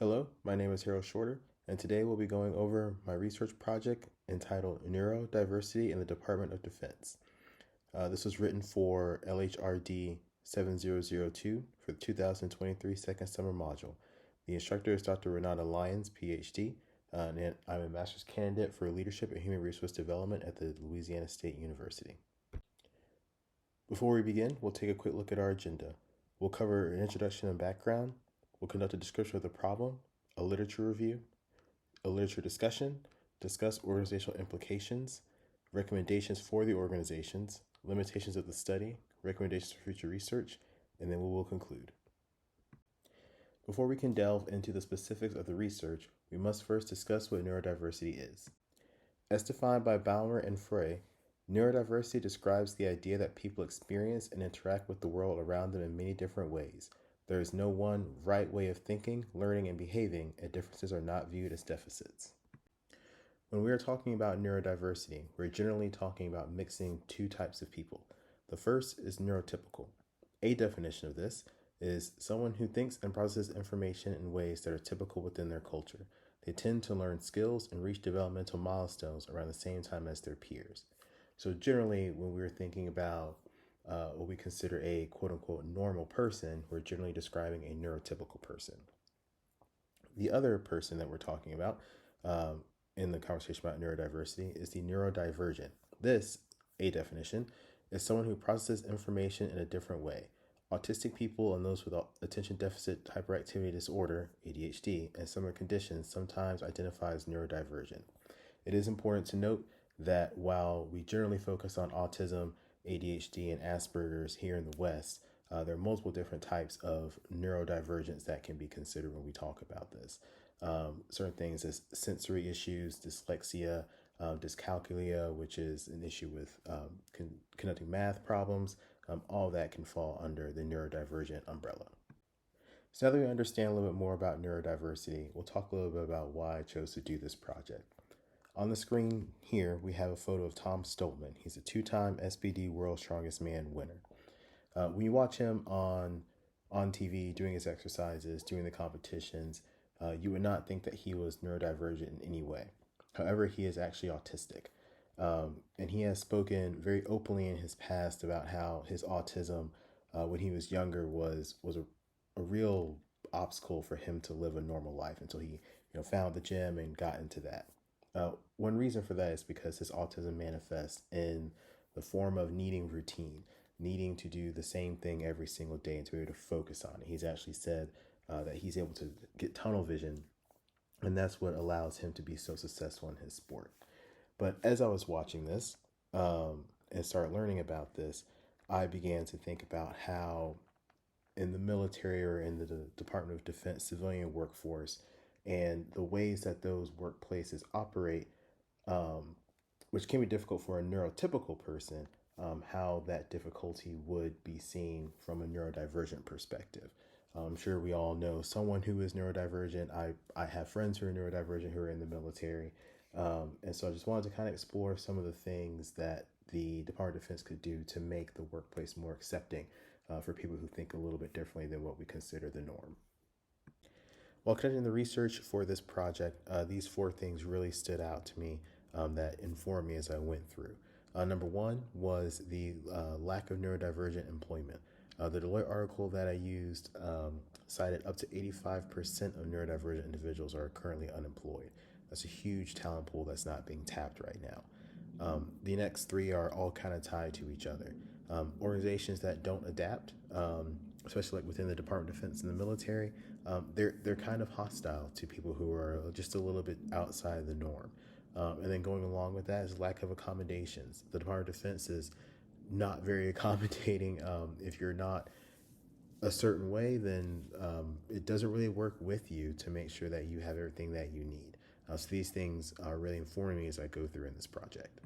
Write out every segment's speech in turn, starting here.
Hello, my name is Harold Shorter, and today we'll be going over my research project entitled Neurodiversity in the Department of Defense. This was written for Lhrd 7002 for the 2023 second summer module. The instructor is Dr. Renata Lyons, PhD, and I'm a master's candidate for leadership and human resource development at the Louisiana State University. Before we begin, we'll take a quick look at our agenda. We'll cover an introduction and background. We'll conduct a description of the problem, a literature review, a literature discussion, discuss organizational implications, recommendations for the organizations, limitations of the study, recommendations for future research, and then we will conclude. Before we can delve into the specifics of the research, we must first discuss what neurodiversity is. As defined by Baumer and Frey, neurodiversity describes the idea that people experience and interact with the world around them in many different ways. There is no one right way of thinking, learning, and behaving, and differences are not viewed as deficits. When we are talking about neurodiversity, we're generally talking about mixing two types of people. The first is neurotypical. A definition of this is someone who thinks and processes information in ways that are typical within their culture. They tend to learn skills and reach developmental milestones around the same time as their peers. So generally, when we're thinking about what we consider a quote-unquote normal person, we're generally describing a neurotypical person. The other person that we're talking about in the conversation about neurodiversity is the neurodivergent. This, a definition, is someone who processes information in a different way. Autistic people and those with attention deficit hyperactivity disorder, ADHD, and similar conditions sometimes identify as neurodivergent. It is important to note that while we generally focus on autism, ADHD, and Asperger's here in the West, there are multiple different types of neurodivergence that can be considered when we talk about this. Certain things as sensory issues, dyslexia, dyscalculia, which is an issue with conducting math problems, all of that can fall under the neurodivergent umbrella. So now that we understand a little bit more about neurodiversity, we'll talk a little bit about why I chose to do this project. On the screen here, we have a photo of Tom Stoltman. He's a two-time SPD World's Strongest Man winner. When you watch him on TV doing his exercises, doing the competitions, you would not think that he was neurodivergent in any way. However, he is actually autistic. And he has spoken very openly in his past about how his autism when he was younger was a real obstacle for him to live a normal life until he found the gym and got into that. One reason for that is because his autism manifests in the form of needing routine, needing to do the same thing every single day and to be able to focus on it. He's actually said that he's able to get tunnel vision, and that's what allows him to be so successful in his sport. But as I was watching this and started learning about this, I began to think about how in the military or in the Department of Defense civilian workforce and the ways that those workplaces operate, which can be difficult for a neurotypical person, how that difficulty would be seen from a neurodivergent perspective. I'm sure we all know someone who is neurodivergent. I have friends who are neurodivergent who are in the military. And so I just wanted to kind of explore some of the things that the Department of Defense could do to make the workplace more accepting for people who think a little bit differently than what we consider the norm. While conducting the research for this project, these four things really stood out to me that informed me as I went through. Number one was the lack of neurodivergent employment. The Deloitte article that I used cited up to 85% of neurodivergent individuals are currently unemployed. That's a huge talent pool that's not being tapped right now. The next three are all kind of tied to each other. Organizations that don't adapt, especially like within the Department of Defense and the military, they're kind of hostile to people who are just a little bit outside the norm. And then going along with that is lack of accommodations. The Department of Defense is not very accommodating. If you're not a certain way, then it doesn't really work with you to make sure that you have everything that you need. So these things are really informing me as I go through in this project.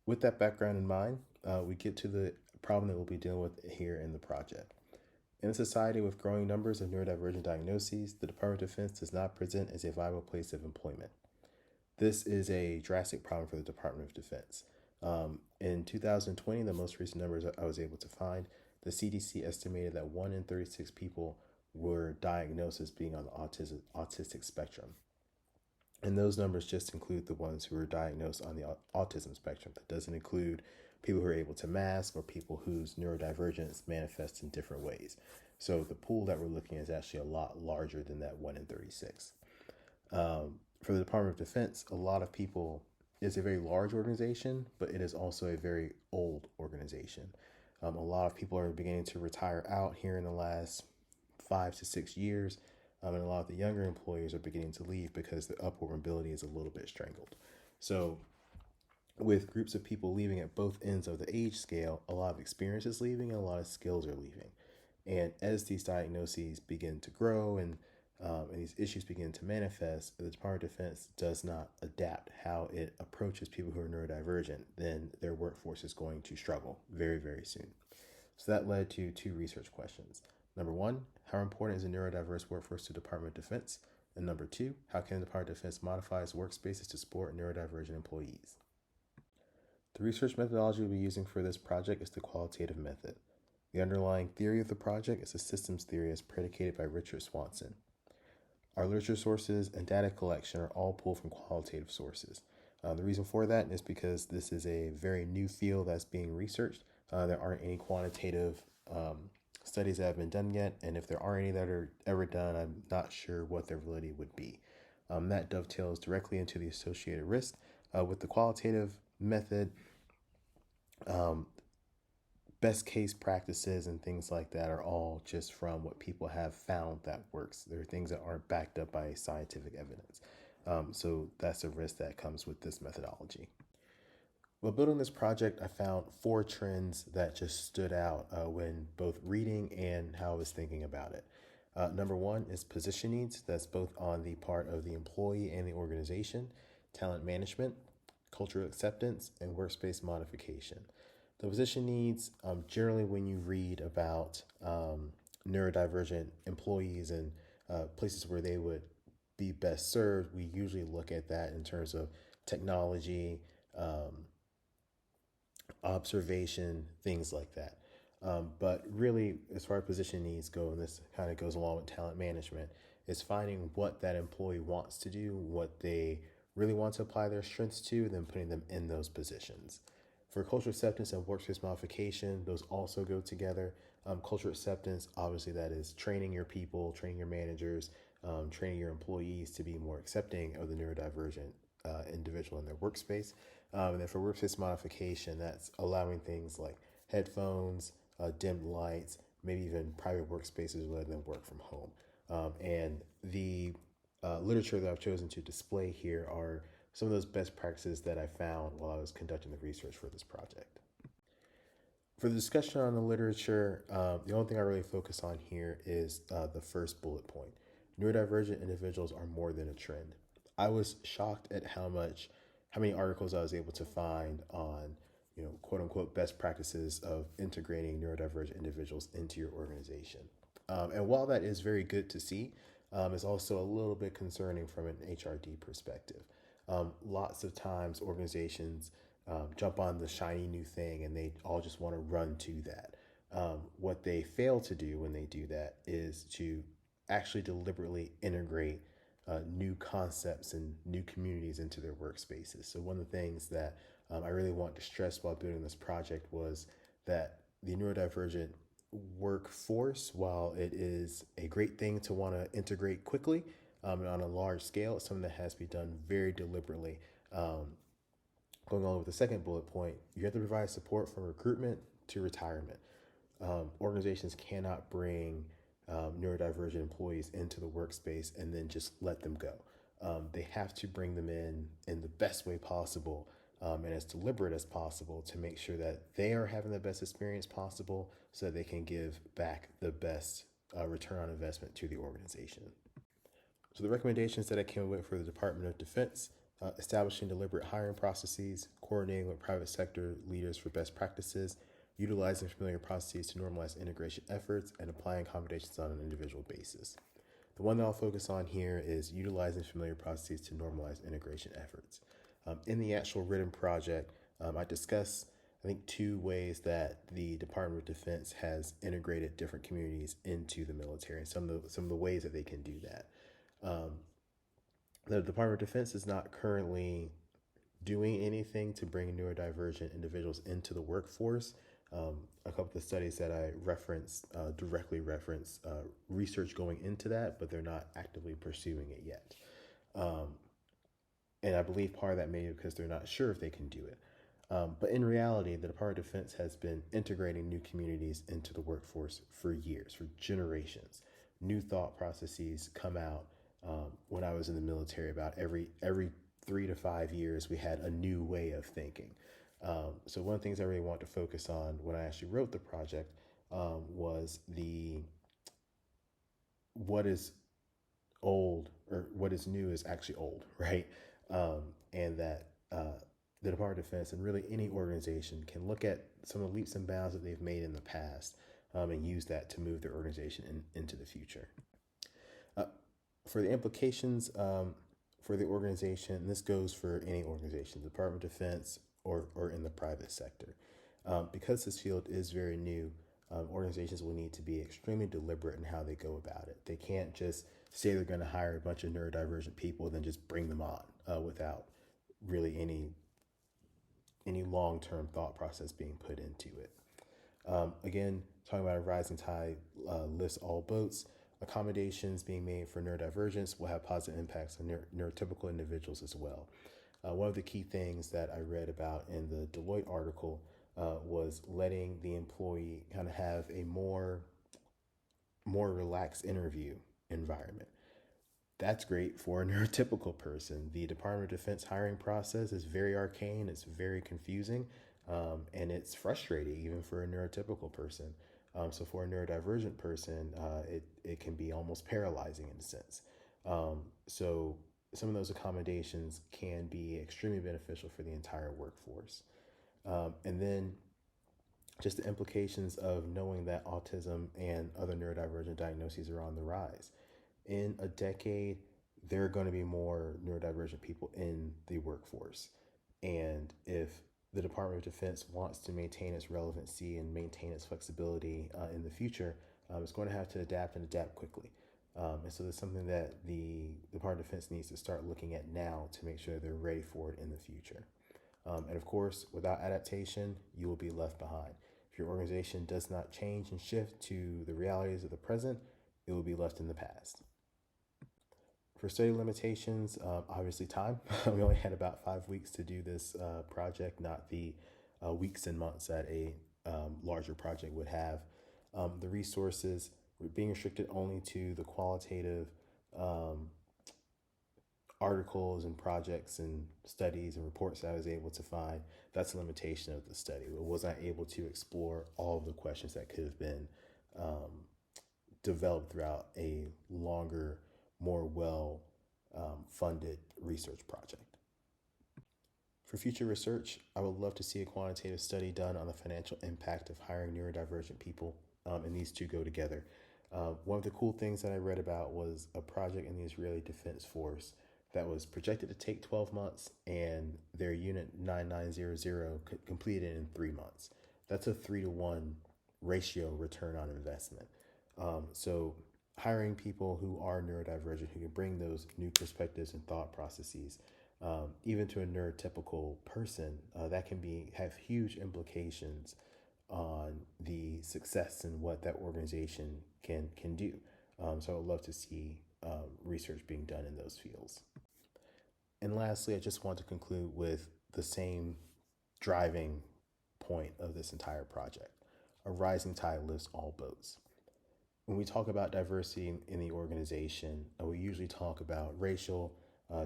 With that background in mind, we get to the problem that we'll be dealing with here in the project. In a society with growing numbers of neurodivergent diagnoses, the Department of Defense does not present as a viable place of employment. This is a drastic problem for the Department of Defense. In 2020, the most recent numbers I was able to find, the CDC estimated that 1 in 36 people were diagnosed as being on the autistic spectrum. And those numbers just include the ones who are diagnosed on the autism spectrum. That doesn't include people who are able to mask or people whose neurodivergence manifests in different ways. So the pool that we're looking at is actually a lot larger than that 1 in 36. For the Department of Defense, a lot of people, it's a very large organization, but it is also a very old organization. A lot of people are beginning to retire out here in the last 5 to 6 years. And a lot of the younger employees are beginning to leave because the upward mobility is a little bit strangled. So with groups of people leaving at both ends of the age scale, a lot of experience is leaving and a lot of skills are leaving. And as these diagnoses begin to grow and these issues begin to manifest, the Department of Defense does not adapt how it approaches people who are neurodivergent, then their workforce is going to struggle very, very soon. So that led to 2 research questions. Number 1, how important is a neurodiverse workforce to the Department of Defense? And number 2, how can the Department of Defense modify its workspaces to support neurodivergent employees? The research methodology we'll be using for this project is the qualitative method. The underlying theory of the project is a systems theory as predicated by Richard Swanson. Our literature sources and data collection are all pulled from qualitative sources. The reason for that is because this is a very new field that's being researched. There aren't any quantitative studies that have been done yet, and if there are any that are ever done, I'm not sure what their validity would be. That dovetails directly into the associated risk. With the qualitative method, best case practices and things like that are all just from what people have found that works. There are things that aren't backed up by scientific evidence. So that's a risk that comes with this methodology. While building this project, I found 4 trends that just stood out when both reading and how I was thinking about it. Number 1 is position needs. That's both on the part of the employee and the organization, talent management, cultural acceptance, and workspace modification. The position needs, generally when you read about neurodivergent employees and places where they would be best served, we usually look at that in terms of technology, observation, things like that. But really, as far as position needs go, and this kind of goes along with talent management, is finding what that employee wants to do, what they really want to apply their strengths to, then putting them in those positions. For cultural acceptance and workspace modification, those also go together. Cultural acceptance, obviously, that is training your people, training your managers, training your employees to be more accepting of the neurodivergent individual in their workspace. And then for workspace modification, that's allowing things like headphones, dimmed lights, maybe even private workspaces rather than work from home. And the literature that I've chosen to display here are some of those best practices that I found while I was conducting the research for this project. For the discussion on the literature, the only thing I really focus on here is the first bullet point. Neurodivergent individuals are more than a trend. I was shocked at how many articles I was able to find on, quote unquote, best practices of integrating neurodivergent individuals into your organization. And while that is very good to see, it's also a little bit concerning from an HRD perspective. Lots of times organizations jump on the shiny new thing and they all just want to run to that. What they fail to do when they do that is to actually deliberately integrate new concepts and new communities into their workspaces. So one of the things that I really want to stress while building this project was that the neurodivergent workforce, while it is a great thing to want to integrate quickly and on a large scale, it's something that has to be done very deliberately. Going on with the second bullet point, you have to provide support from recruitment to retirement. Organizations cannot bring neurodivergent employees into the workspace and then just let them go. They have to bring them in the best way possible and as deliberate as possible to make sure that they are having the best experience possible so that they can give back the best return on investment to the organization. So the recommendations that I came up with for the Department of Defense: establishing deliberate hiring processes, coordinating with private sector leaders for best practices, utilizing familiar processes to normalize integration efforts, and applying accommodations on an individual basis. The one that I'll focus on here is utilizing familiar processes to normalize integration efforts. In the actual written project, I discuss I think, two ways that the Department of Defense has integrated different communities into the military, and some of the ways that they can do that. Um, the Department of Defense is not currently doing anything to bring neurodivergent individuals into the workforce. A couple of the studies that I referenced directly reference research going into that, but they're not actively pursuing it yet. Um, and I believe part of that may be because they're not sure if they can do it. But in reality, the Department of Defense has been integrating new communities into the workforce for years, for generations. New thought processes come out. When I was in the military, about every 3 to 5 years, we had a new way of thinking. So one of the things I really want to focus on when I actually wrote the project was the what is old or what is new is actually old, right? And that the Department of Defense and really any organization can look at some of the leaps and bounds that they've made in the past and use that to move their organization into the future. Uh, for the implications for the organization, and this goes for any organization, the Department of Defense or in the private sector. Because this field is very new, organizations will need to be extremely deliberate in how they go about it. They can't just say they're going to hire a bunch of neurodivergent people and then just bring them on without really any long-term thought process being put into it. Again, talking about a rising tide lifts all boats. Accommodations being made for neurodivergence will have positive impacts on neurotypical individuals as well. One of the key things that I read about in the Deloitte article was letting the employee kind of have a more relaxed interview environment. That's great for a neurotypical person. The Department of Defense hiring process is very arcane, it's very confusing, and it's frustrating even for a neurotypical person. So for a neurodivergent person, it can be almost paralyzing in a sense. So some of those accommodations can be extremely beneficial for the entire workforce. And then just the implications of knowing that autism and other neurodivergent diagnoses are on the rise. In a decade, there are going to be more neurodivergent people in the workforce. And if the Department of Defense wants to maintain its relevancy and maintain its flexibility in the future, it's going to have to adapt and adapt quickly. And so that's something that the Department of Defense needs to start looking at now to make sure they're ready for it in the future. And of course, without adaptation, you will be left behind. If your organization does not change and shift to the realities of the present, it will be left in the past. For study limitations, obviously time. We only had about 5 weeks to do this project, not the weeks and months that a larger project would have. The resources were being restricted only to the qualitative articles and projects and studies and reports that I was able to find. That's a limitation of the study. It was not able to explore all of the questions that could have been developed throughout a longer, more well funded research project. For future research, I would love to see a quantitative study done on the financial impact of hiring neurodivergent people, and these two go together. One of the cool things that I read about was a project in the Israeli Defense Force that was projected to take 12 months, and their unit 9900 completed in 3 months. That's a 3-to-1 ratio return on investment. So hiring people who are neurodivergent, who can bring those new perspectives and thought processes, even to a neurotypical person, that can have huge implications on the success and what that organization can do. So I would love to see research being done in those fields. And lastly, I just want to conclude with the same driving point of this entire project. A rising tide lifts all boats. When we talk about diversity in the organization, we usually talk about racial,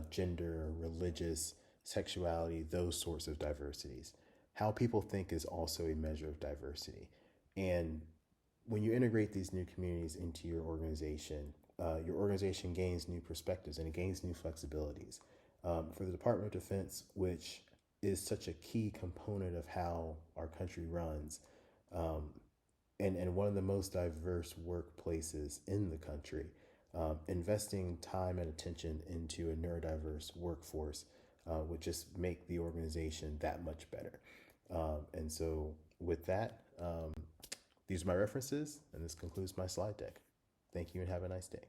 gender, religious, sexuality, those sorts of diversities. How people think is also a measure of diversity. And when you integrate these new communities into your organization gains new perspectives and it gains new flexibilities. For the Department of Defense, which is such a key component of how our country runs, and one of the most diverse workplaces in the country, investing time and attention into a neurodiverse workforce would just make the organization that much better. And so with that, these are my references, and this concludes my slide deck. Thank you and have a nice day.